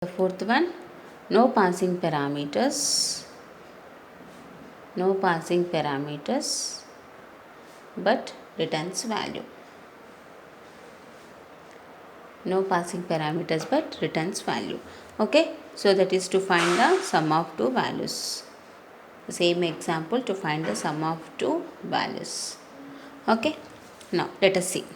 The fourth one, no passing parameters, but returns value. No passing parameters but returns value. Okay, so that is to find the sum of two values. The same example to find the sum of two values. Okay, now let us see.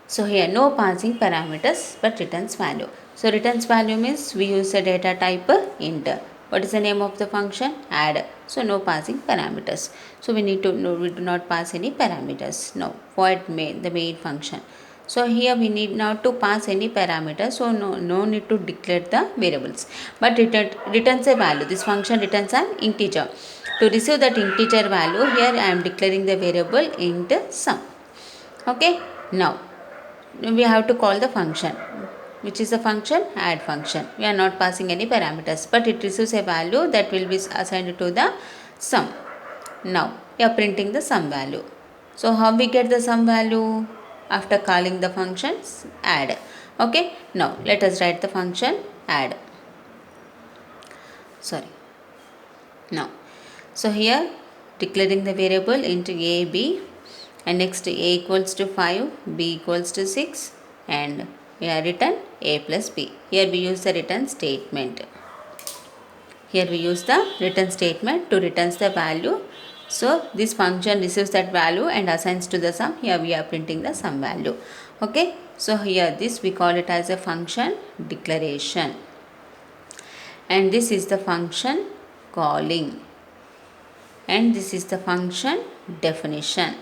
So here no passing parameters but returns value. So returns value means we use a data type int. What is the name of the function? Add. So no passing parameters. So we need to know we do not pass any parameters. No, void the main function. So here we need not to pass any parameters. So no need to declare the variables. But returns a value. This function returns an integer. To receive that integer value, here I am declaring the variable int sum. Okay. Now we have to call the function, which is the function add function. We are not passing any parameters, but it receives a value that will be assigned to the sum. Now we are printing the sum value. So how we get the sum value? After calling the functions add. Okay, now let us write the function add. Now so here declaring the variable into a b, and next a equals to 5, b equals to 6, and we have written a plus b. Here we use the return statement. Here we use the return statement to return the value. So this function receives that value and assigns to the sum. Here we are printing the sum value. Okay, so here this we call it as a function declaration, and this is the function calling, and this is the function definition.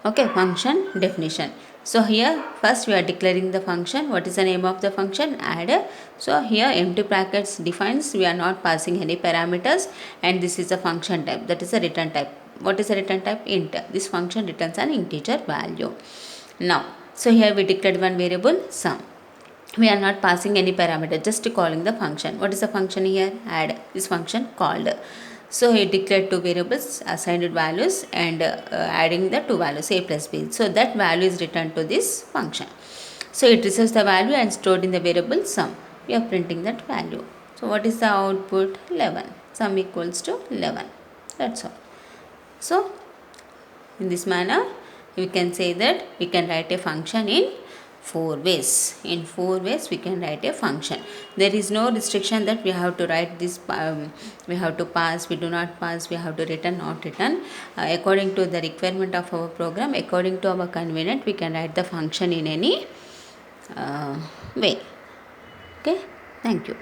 Okay, function definition. So here first we are declaring the function. What is the name of the function? Add. So here empty brackets defines we are not passing any parameters, and this is the function type, that is a return type. What is the return type? Int. This function returns an integer value. Now so here we declared one variable sum. We are not passing any parameter, just calling the function. What is the function here? Add. This function called. So he declared two variables, assigned values, and adding the two values a plus b. So that value is returned to this function. So it receives the value and stored in the variable sum. We are printing that value. So what is the output? 11. Sum equals to 11. That's all. So in this manner we can say that we can write a function in 4 ways. In 4 ways we can write a function. There is no restriction that we have to write this, we have to pass, we do not pass, we have to return, not return. According to the requirement of our program, according to our convenience, we can write the function in any way. Okay, thank you.